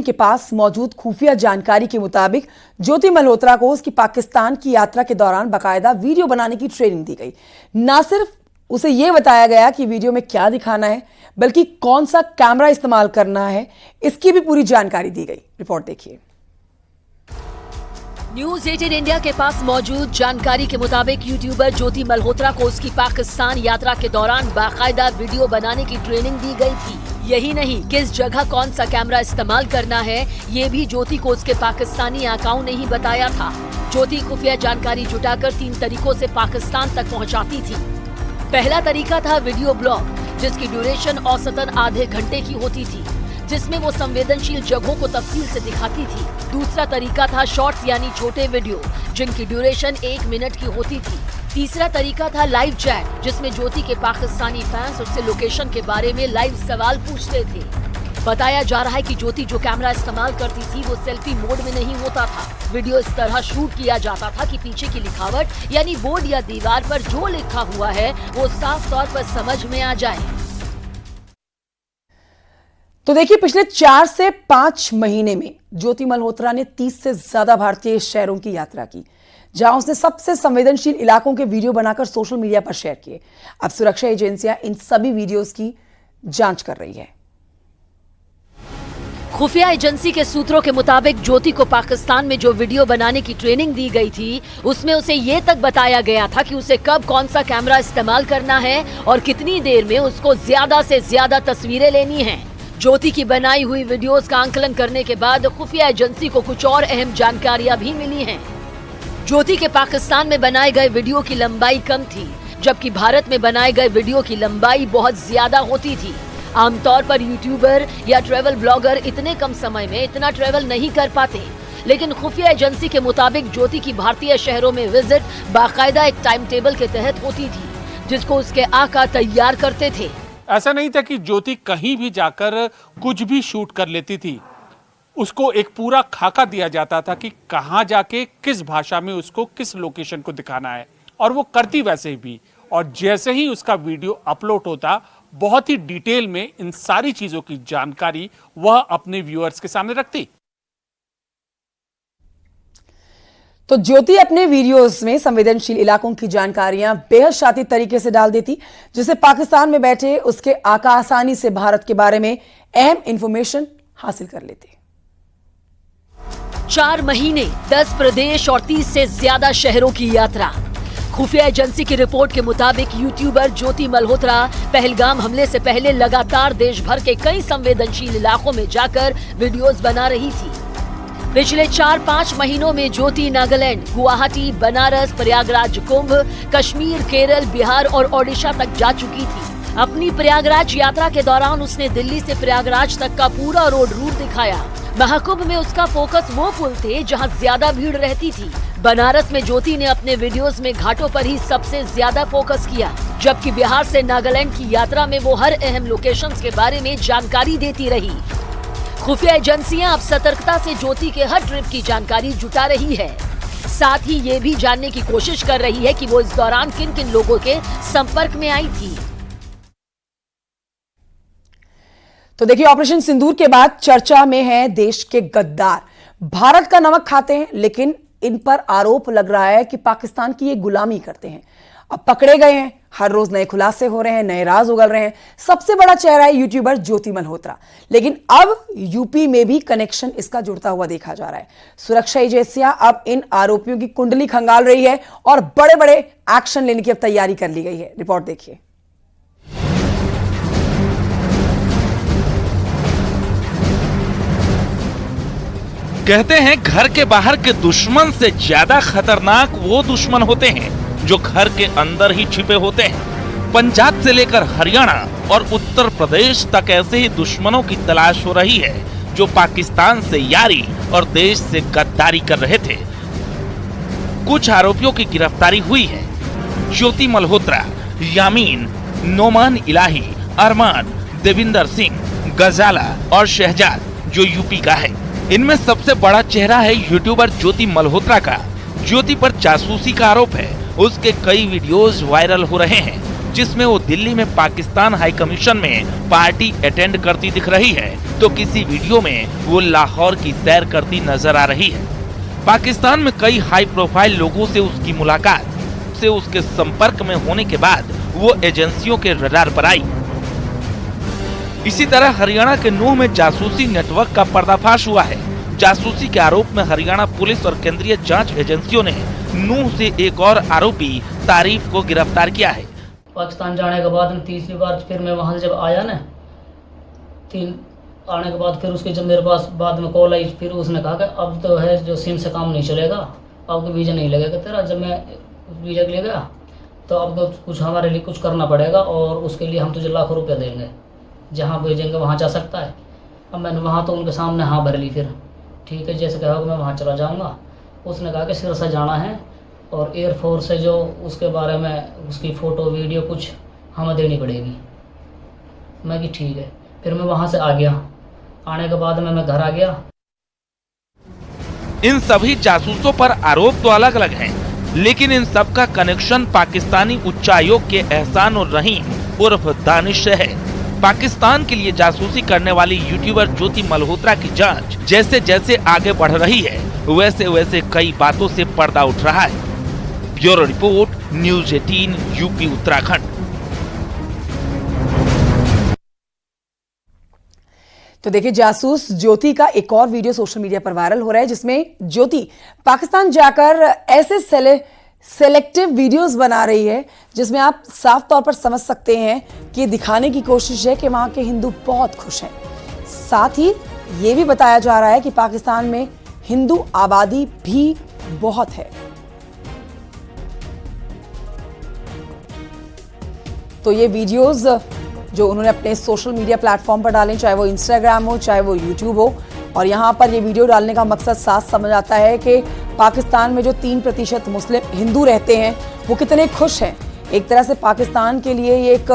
के पास मौजूद खुफिया जानकारी के मुताबिक ज्योति मल्होत्रा को उसकी पाकिस्तान की यात्रा के दौरान बाकायदा वीडियो बनाने की ट्रेनिंग दी गई। न सिर्फ उसे यह बताया गया कि वीडियो में क्या दिखाना है, बल्कि कौन सा कैमरा इस्तेमाल करना है, इसकी भी पूरी जानकारी दी गई। रिपोर्ट देखिए। न्यूज 18 इंडिया के पास मौजूद जानकारी के मुताबिक यूट्यूबर ज्योति मल्होत्रा को उसकी पाकिस्तान यात्रा के दौरान बाकायदा वीडियो बनाने की ट्रेनिंग दी गई थी। यही नहीं, किस जगह कौन सा कैमरा इस्तेमाल करना है, ये भी ज्योति को उसके पाकिस्तानी आकाओं ने ही बताया था। ज्योति खुफिया जानकारी जुटाकर 3 तरीकों से पाकिस्तान तक पहुंचाती थी। पहला तरीका था वीडियो ब्लॉग, जिसकी ड्यूरेशन औसतन आधे घंटे की होती थी, जिसमें वो संवेदनशील जगहों को तफसील से दिखाती थी। दूसरा तरीका था शॉर्ट्स यानी छोटे वीडियो, जिनकी ड्यूरेशन 1 मिनट की होती थी। तीसरा तरीका था लाइव चैट, जिसमें ज्योति के पाकिस्तानी फैंस उससे लोकेशन के बारे में लाइव सवाल पूछते थे। बताया जा रहा है कि ज्योति जो कैमरा इस्तेमाल करती थी वो सेल्फी मोड में नहीं होता था। वीडियो इस तरह शूट किया जाता था कि पीछे की लिखावट यानी बोर्ड या दीवार पर जो लिखा हुआ है वो साफ तौर पर समझ में आ जाए। तो देखिए, पिछले 4 से 5 महीने में ज्योति मल्होत्रा ने 30 से ज्यादा भारतीय शहरों की यात्रा की, जहां उसने सबसे संवेदनशील इलाकों के वीडियो बनाकर सोशल मीडिया पर शेयर किए। अब सुरक्षा एजेंसियां इन सभी वीडियोस की जांच कर रही है। खुफिया एजेंसी के सूत्रों के मुताबिक ज्योति को पाकिस्तान में जो वीडियो बनाने की ट्रेनिंग दी गई थी, उसमें उसे ये तक बताया गया था कि उसे कब कौन सा कैमरा इस्तेमाल करना है और कितनी देर में उसको ज्यादा से ज्यादा तस्वीरें लेनी हैं। ज्योति की बनाई हुई वीडियोस का आंकलन करने के बाद खुफिया एजेंसी को कुछ और अहम जानकारियां भी मिली हैं। ज्योति के पाकिस्तान में बनाए गए वीडियो की लंबाई कम थी, जबकि भारत में बनाए गए वीडियो की लंबाई बहुत ज्यादा होती थी। आमतौर पर यूट्यूबर या ट्रैवल ब्लॉगर इतने कम समय में इतना ट्रैवल नहीं कर पाते, लेकिन खुफिया एजेंसी के मुताबिक ज्योति की भारतीय शहरों में विजिट बाकायदा एक टाइम टेबल के तहत होती थी, जिसको उसके आका तैयार करते थे। ऐसा नहीं था कि ज्योति कहीं भी जाकर कुछ भी शूट कर लेती थी। उसको एक पूरा खाका दिया जाता था कि कहाँ जाके किस भाषा में उसको किस लोकेशन को दिखाना है, और वो करती वैसे भी। और जैसे ही उसका वीडियो अपलोड होता, बहुत ही डिटेल में इन सारी चीजों की जानकारी वह अपने व्यूअर्स के सामने रखती। तो ज्योति अपने वीडियोस में संवेदनशील इलाकों की जानकारियां बेहद शातिर तरीके से डाल देती, जिससे पाकिस्तान में बैठे उसके आका आसानी से भारत के बारे में अहम इंफॉर्मेशन हासिल कर लेते। 4 महीने, 10 प्रदेश और 30 से ज्यादा शहरों की यात्रा। खुफिया एजेंसी की रिपोर्ट के मुताबिक यूट्यूबर ज्योति मल्होत्रा पहलगाम हमले से पहले लगातार देश भर के कई संवेदनशील इलाकों में जाकर वीडियोस बना रही थी। पिछले 4-5 महीनों में ज्योति नागालैंड, गुवाहाटी, बनारस, प्रयागराज कुंभ, कश्मीर, केरल, बिहार और ओडिशा तक जा चुकी थी। अपनी प्रयागराज यात्रा के दौरान उसने दिल्ली से प्रयागराज तक का पूरा रोड रूट दिखाया। महाकुंभ में उसका फोकस वो पुल थे जहां ज्यादा भीड़ रहती थी। बनारस में ज्योति ने अपने वीडियोस में घाटों पर ही सबसे ज्यादा फोकस किया, जबकि बिहार से नागालैंड की यात्रा में वो हर अहम लोकेशंस के बारे में जानकारी देती रही। खुफिया एजेंसियां अब सतर्कता से ज्योति के हर ट्रिप की जानकारी जुटा रही है। साथ ही ये भी जानने की कोशिश कर रही है कि वो इस दौरान किन किन लोगों के संपर्क में आई थी। तो देखिए, ऑपरेशन सिंदूर के बाद चर्चा में है देश के गद्दार। भारत का नमक खाते हैं, लेकिन इन पर आरोप लग रहा है कि पाकिस्तान की ये गुलामी करते हैं। अब पकड़े गए हैं, हर रोज नए खुलासे हो रहे हैं, नए राज उगल रहे हैं। सबसे बड़ा चेहरा है यूट्यूबर ज्योति मल्होत्रा, लेकिन अब यूपी में भी कनेक्शन इसका जुड़ता हुआ देखा जा रहा है। सुरक्षा एजेंसियां अब इन आरोपियों की कुंडली खंगाल रही है और बड़े बड़े एक्शन लेने की अब तैयारी कर ली गई है। रिपोर्ट देखिए। कहते हैं घर के बाहर के दुश्मन से ज्यादा खतरनाक वो दुश्मन होते हैं जो घर के अंदर ही छिपे होते हैं। पंजाब से लेकर हरियाणा और उत्तर प्रदेश तक ऐसे ही दुश्मनों की तलाश हो रही है जो पाकिस्तान से यारी और देश से गद्दारी कर रहे थे। कुछ आरोपियों की गिरफ्तारी हुई है। ज्योति मल्होत्रा, यामीन, नोमान इलाही, अरमान, देविंदर सिंह, गजाला और शहजाद जो यूपी का है। इनमें सबसे बड़ा चेहरा है यूट्यूबर ज्योति मल्होत्रा का। ज्योति पर जासूसी का आरोप है। उसके कई वीडियोस वायरल हो रहे हैं। जिसमें वो दिल्ली में पाकिस्तान हाई कमीशन में पार्टी अटेंड करती दिख रही है, तो किसी वीडियो में वो लाहौर की सैर करती नजर आ रही है। पाकिस्तान में कई हाई प्रोफाइल लोगों से उसकी मुलाकात से उसके संपर्क में होने के बाद वो एजेंसियों के रडार पर आई। इसी तरह हरियाणा के नूह में जासूसी नेटवर्क का पर्दाफाश हुआ है। जासूसी के आरोप में हरियाणा पुलिस और केंद्रीय जांच एजेंसियों ने नूह से एक और आरोपी तारीफ को गिरफ्तार किया है। पाकिस्तान जाने के बाद तीसरी बार फिर मैं वहाँ से जब आया ना, आने के बाद फिर उसके जब मेरे पास बाद में कॉल आई, फिर उसने कहा कि अब तो है जो सिम से काम नहीं चलेगा, अब तो वीज़ा नहीं लगेगा तेरा। जब मैं वीज़ा के लिए गया तो अब तो कुछ हमारे लिए कुछ करना पड़ेगा और उसके लिए हम तुझे लाखों रुपया देंगे, जहाँ भेजेंगे वहाँ जा सकता है। अब मैंने वहाँ तो उनके सामने हाँ भर ली, फिर ठीक है जैसे कहा मैं वहाँ चला जाऊँगा। उसने कहा कि सिरसा जाना है और एयरफोर्स से जो उसके बारे में उसकी फ़ोटो वीडियो कुछ हमें देनी पड़ेगी। मैं कि ठीक है। फिर मैं वहाँ से आ गया। आने के बाद मैं घर आ गया। इन सभी जासूसों पर आरोप तो अलग अलग हैं, लेकिन इन सब का कनेक्शन पाकिस्तानी उच्चायोग के एहसान उर रहीम उर्फ दानिश से है। पाकिस्तान के लिए जासूसी करने वाली यूट्यूबर ज्योति मल्होत्रा की जांच जैसे जैसे आगे बढ़ रही है, वैसे वैसे कई बातों से पर्दा उठ रहा है। Bureau report, news 18 UP Uttarakhand. तो देखिए, जासूस ज्योति का एक और वीडियो सोशल मीडिया पर वायरल हो रहा है, जिसमें ज्योति पाकिस्तान जाकर ऐसे सेलेक्टिव वीडियोस बना रही है जिसमें आप साफ तौर पर समझ सकते हैं कि दिखाने की कोशिश है कि वहां के हिंदू बहुत खुश हैं। साथ ही ये भी बताया जा रहा है कि पाकिस्तान में हिंदू आबादी भी बहुत है। तो ये वीडियोस जो उन्होंने अपने सोशल मीडिया प्लेटफॉर्म पर डालें, चाहे वो इंस्टाग्राम हो चाहे वो यूट्यूब हो, और यहाँ पर ये वीडियो डालने का मकसद साफ समझ आता है कि पाकिस्तान में जो 3% मुस्लिम हिंदू रहते हैं वो कितने खुश हैं। एक तरह से पाकिस्तान के लिए ये एक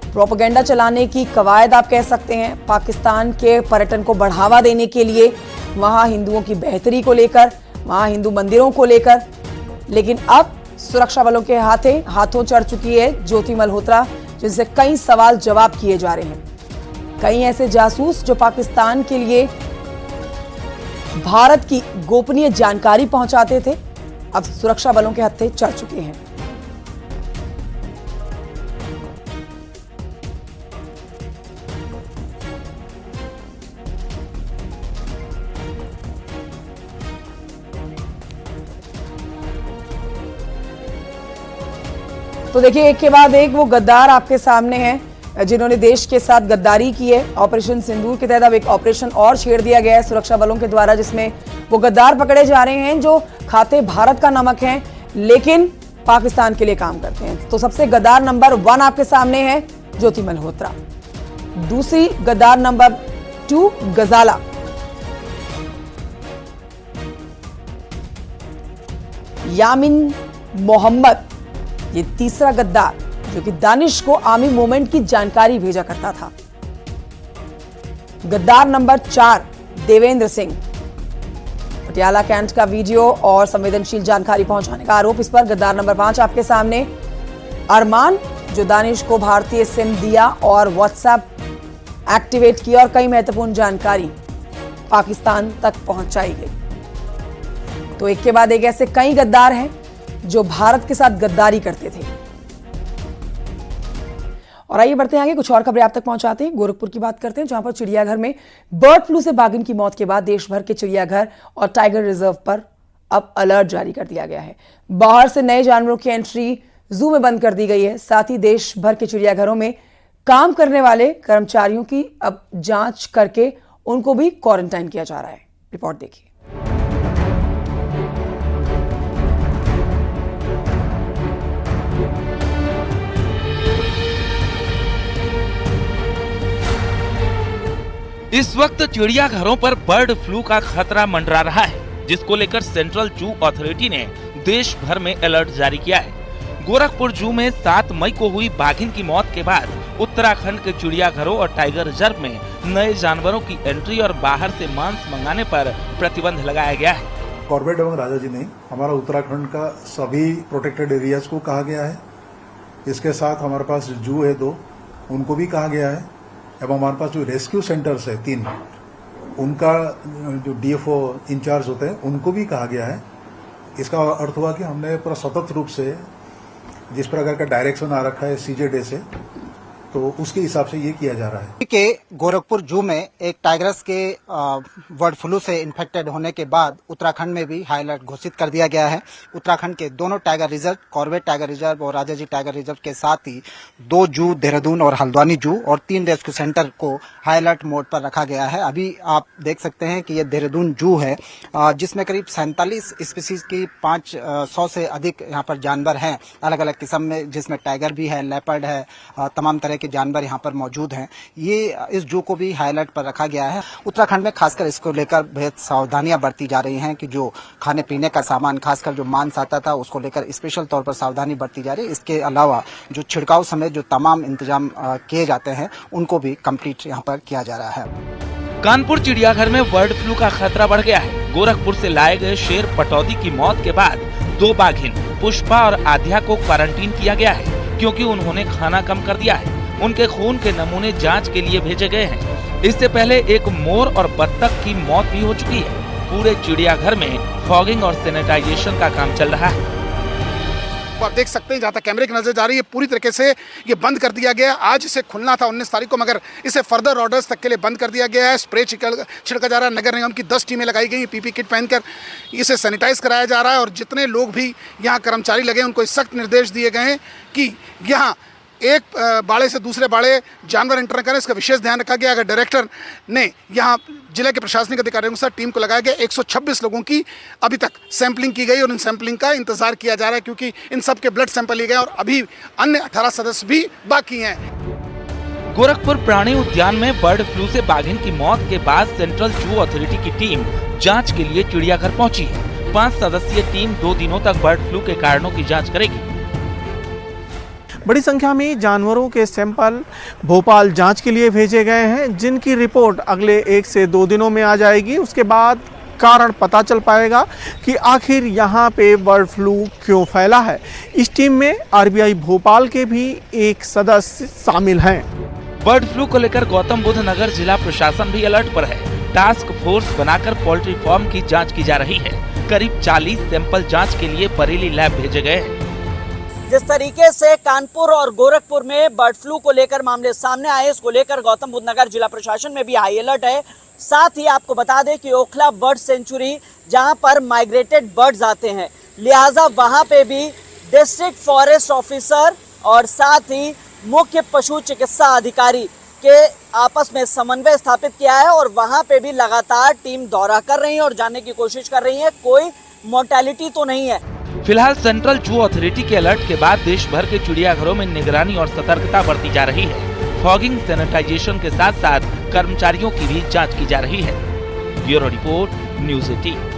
प्रोपेगेंडा चलाने की कवायद आप कह सकते हैं, पाकिस्तान के पर्यटन को बढ़ावा देने के लिए, वहाँ हिंदुओं की बेहतरी को लेकर, वहाँ हिंदू मंदिरों को लेकर। लेकिन अब सुरक्षा बलों के हाथों चढ़ चुकी है ज्योति मल्होत्रा, जिनसे कई सवाल जवाब किए जा रहे हैं। कई ऐसे जासूस जो पाकिस्तान के लिए भारत की गोपनीय जानकारी पहुंचाते थे, अब सुरक्षा बलों के हत्थे चढ़ चुके हैं। तो देखिए, एक के बाद एक वो गद्दार आपके सामने हैं जिन्होंने देश के साथ गद्दारी की है। ऑपरेशन सिंदूर के तहत अब एक ऑपरेशन और छेड़ दिया गया है सुरक्षा बलों के द्वारा, जिसमें वो गद्दार पकड़े जा रहे हैं जो खाते भारत का नमक हैं लेकिन पाकिस्तान के लिए काम करते हैं। तो सबसे गद्दार नंबर 1 आपके सामने है ज्योति मल्होत्रा। दूसरी गद्दार नंबर 2 गजाला। यामिन मोहम्मद ये तीसरा गद्दार जो कि दानिश को आर्मी मूवमेंट की जानकारी भेजा करता था। गद्दार नंबर 4 देवेंद्र सिंह। पटियाला कैंट का वीडियो और संवेदनशील जानकारी पहुंचाने का आरोप इस पर। गद्दार नंबर 5 आपके सामने अरमान, जो दानिश को भारतीय सिम दिया और व्हाट्सएप एक्टिवेट किया और कई महत्वपूर्ण जानकारी पाकिस्तान तक पहुंचाई गई। तो एक के बाद एक ऐसे कई गद्दार हैं जो भारत के साथ गद्दारी करते थे। और आइए बढ़ते हैं आगे, कुछ और खबरें आप तक पहुंचाते हैं। गोरखपुर की बात करते हैं, जहां पर चिड़ियाघर में बर्ड फ्लू से बाघिन की मौत के बाद देश भर के चिड़ियाघर और टाइगर रिजर्व पर अब अलर्ट जारी कर दिया गया है। बाहर से नए जानवरों की एंट्री जू में बंद कर दी गई है। साथ ही देश भर के चिड़ियाघरों में काम करने वाले कर्मचारियों की अब जांच करके उनको भी क्वारंटाइन किया जा रहा है। रिपोर्ट देखिए। इस वक्त चिड़ियाघरों पर बर्ड फ्लू का खतरा मंडरा रहा है, जिसको लेकर सेंट्रल जू अथॉरिटी ने देश भर में अलर्ट जारी किया है। गोरखपुर जू में 7 मई को हुई बाघिन की मौत के बाद उत्तराखंड के चिड़ियाघरों और टाइगर रिजर्व में नए जानवरों की एंट्री और बाहर से मांस मंगाने पर प्रतिबंध लगाया गया है। कॉर्बेट एवं राजा जी ने हमारा उत्तराखंड का सभी प्रोटेक्टेड एरियाज को कहा गया है इसके साथ हमारे पास जू है 2, उनको भी कहा गया है, एवं हमारे पास जो रेस्क्यू सेंटर्स है 3, उनका जो डीएफओ इंचार्ज होते हैं उनको भी कहा गया है। इसका अर्थ हुआ कि हमने पूरा स्वतंत्र रूप से जिस प्रकार का डायरेक्शन आ रखा है सीजेडे से, तो उसके हिसाब से ये किया जा रहा है। के गोरखपुर जू में एक टाइगर्स के बर्ड फ्लू से इन्फेक्टेड होने के बाद उत्तराखंड में भी हाई अलर्ट घोषित कर दिया गया है। उत्तराखंड के दोनों tiger reserve, Corbett tiger reserve और राजाजी टाइगर रिजर्व के साथ ही 2 जू, देहरादून और हल्द्वानी जू और 3 रेस्क्यू सेंटर को हाई अलर्ट मोड पर रखा गया है। अभी आप देख सकते हैं कि ये देहरादून जू है, जिसमें करीब 47 स्पीसीज की 500 से अधिक यहाँ पर जानवर हैं, अलग अलग किस्म में, जिसमें टाइगर भी है, लेपर्ड है, तमाम तरह के जानवर यहाँ पर मौजूद हैं। ये इस जू को भी हाई अलर्ट पर रखा गया है। उत्तराखंड में खासकर इसको लेकर बेहद सावधानियां बरती जा रही हैं कि जो खाने पीने का सामान, खासकर जो मांस आता था, उसको लेकर स्पेशल तौर पर सावधानी बरती जा रही है। इसके अलावा जो छिड़काव समेत जो तमाम इंतजाम किए जाते हैं, उनको भी कंप्लीट यहाँ पर किया जा रहा है। कानपुर चिड़ियाघर में बर्ड फ्लू का खतरा बढ़ गया है। गोरखपुर से लाए गए शेर पटौदी की मौत के बाद 2 बाघिन पुष्पा और आध्या को क्वारंटीन किया गया है, क्योंकि उन्होंने खाना कम कर दिया है। उनके खून के नमूने जांच के लिए भेजे गए हैं। इससे पहले एक मोर और बत्तख की मौत भी हो चुकी है। पूरे चिड़ियाघर में फॉगिंग और सैनिटाइजेशन का काम चल रहा है। आप देख सकते हैं जहाँ तक कैमरे की नजर जा रही है, पूरी तरीके से ये बंद कर दिया गया। आज इसे खुलना था 19 तारीख को, मगर इसे फर्दर ऑर्डर्स तक के लिए बंद कर दिया गया है। स्प्रे छिड़का जा रहा है। नगर निगम की 10 टीमें लगाई गई, पीपी किट पहनकर इसे सैनिटाइज कराया जा रहा है। और जितने लोग भी यहाँ कर्मचारी लगे, उनको सख्त निर्देश दिए गए हैं कि यहाँ एक बाड़े से दूसरे बाड़े जानवर एंटर न करें। इसका विशेष ध्यान रखा गया। अगर डायरेक्टर ने यहाँ जिले के प्रशासनिक अधिकारियों के साथ टीम को लगाया गया। 126 लोगों की अभी तक सैंपलिंग की गई और इन सैंपलिंग का इंतजार किया जा रहा है, क्योंकि इन सब के ब्लड सैंपल लिए गए और अभी अन्य 18 सदस्य भी बाकी हैं। गोरखपुर प्राणी उद्यान में बर्ड फ्लू से बाघिन की मौत के बाद सेंट्रल जू अथॉरिटी की टीम जांच के लिए चिड़ियाघर पहुंची है। 5 सदस्यीय टीम 2 दिनों तक बर्ड फ्लू के कारणों की जांच करेगी। बड़ी संख्या में जानवरों के सैंपल भोपाल जांच के लिए भेजे गए हैं, जिनकी रिपोर्ट अगले 1 से 2 दिनों में आ जाएगी। उसके बाद कारण पता चल पाएगा कि आखिर यहाँ पे बर्ड फ्लू क्यों फैला है। इस टीम में आरबीआई भोपाल के भी एक सदस्य शामिल हैं। बर्ड फ्लू को लेकर गौतम बुद्ध नगर जिला प्रशासन भी अलर्ट पर है। टास्क फोर्स बनाकर पोल्ट्री फार्म की जांच की जा रही है। करीब 40 सैंपल जांच के लिए बरेली लैब भेजे गए हैं। जिस तरीके से कानपुर और गोरखपुर में बर्ड फ्लू को लेकर मामले सामने आए, इसको लेकर गौतम बुद्ध नगर जिला प्रशासन में भी हाई अलर्ट है। साथ ही आपको बता दें कि ओखला बर्ड सेंचुरी, जहां पर माइग्रेटेड बर्ड्स आते हैं, लिहाजा वहां पे भी डिस्ट्रिक्ट फॉरेस्ट ऑफिसर और साथ ही मुख्य पशु चिकित्सा अधिकारी के आपस में समन्वय स्थापित किया है और वहां पे भी लगातार टीम दौरा कर रही है और जानने की कोशिश कर रही है कोई मोर्टेलिटी तो नहीं है। फिलहाल सेंट्रल जू अथॉरिटी के अलर्ट के बाद देश भर के चिड़ियाघरों में निगरानी और सतर्कता बरती जा रही है। फॉगिंग, सैनिटाइजेशन के साथ साथ कर्मचारियों की भी जांच की जा रही है। Bureau report, news 18।